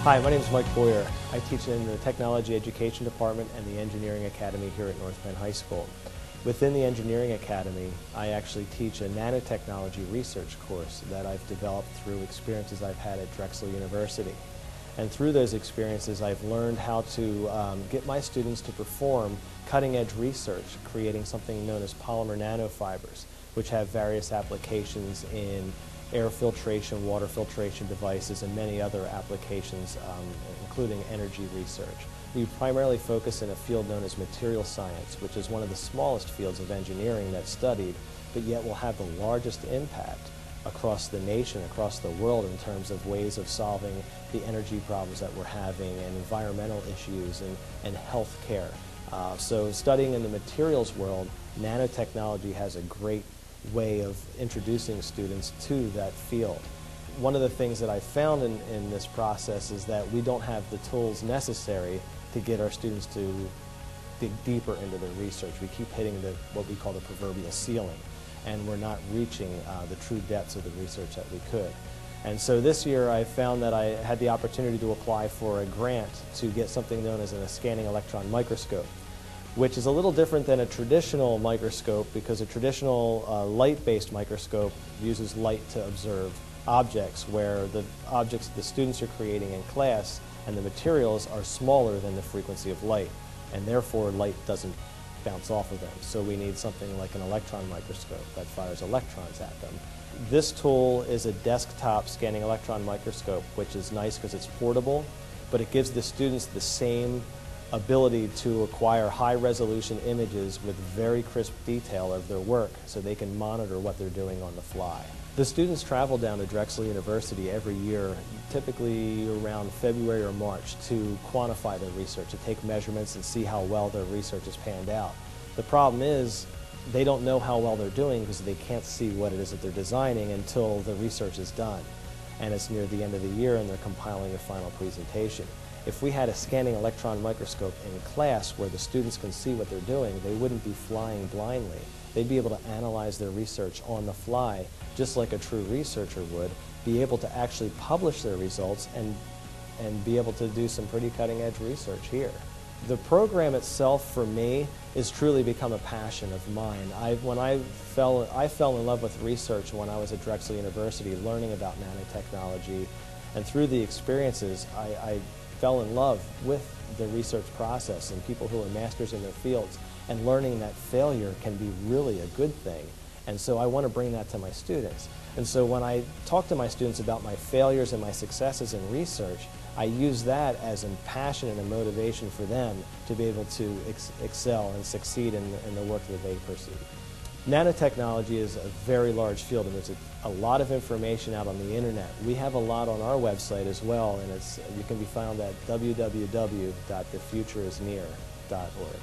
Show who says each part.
Speaker 1: Hi, my name is Mike Boyer. I teach in the Technology Education Department and the Engineering Academy here at North Penn High School. Within the Engineering Academy, I actually teach a nanotechnology research course that I've developed through experiences I've had at Drexel University. And through those experiences, I've learned how to get my students to perform cutting-edge research, creating something known as polymer nanofibers, which have various applications in air filtration, water filtration devices, and many other applications, including energy research. We primarily focus in a field known as material science, which is one of the smallest fields of engineering that's studied, but yet will have the largest impact across the nation, across the world, in terms of ways of solving the energy problems that we're having and environmental issues and health care. So studying in the materials world, nanotechnology has a great way of introducing students to that field. One of the things that I found in this process is that we don't have the tools necessary to get our students to dig deeper into their research. We keep hitting what we call the proverbial ceiling, and we're not reaching the true depths of the research that we could. And so this year I found that I had the opportunity to apply for a grant to get something known as a scanning electron microscope, which is a little different than a traditional microscope, because a traditional light-based microscope uses light to observe objects, where the objects the students are creating in class and the materials are smaller than the frequency of light, and therefore light doesn't bounce off of them. So we need something like an electron microscope that fires electrons at them. This tool is a desktop scanning electron microscope, which is nice because it's portable, but it gives the students the same ability to acquire high-resolution images with very crisp detail of their work, so they can monitor what they're doing on the fly. The students travel down to Drexel University every year, typically around February or March, to quantify their research, to take measurements and see how well their research has panned out. The problem is they don't know how well they're doing because they can't see what it is that they're designing until the research is done, and it's near the end of the year and they're compiling a final presentation. If we had a scanning electron microscope in class where the students can see what they're doing, they wouldn't be flying blindly. They'd be able to analyze their research on the fly, just like a true researcher would, be able to actually publish their results and be able to do some pretty cutting-edge research here. The program itself, for me, has truly become a passion of mine. I fell in love with research when I was at Drexel University, learning about nanotechnology, and through the experiences, I fell in love with the research process and people who are masters in their fields, and learning that failure can be really a good thing. And so I want to bring that to my students. And so when I talk to my students about my failures and my successes in research, I use that as a passion and a motivation for them to be able to excel and succeed in the work that they pursue. Nanotechnology is a very large field, and there's a lot of information out on the internet. We have a lot on our website as well, and you can be found at www.thefutureisnear.org.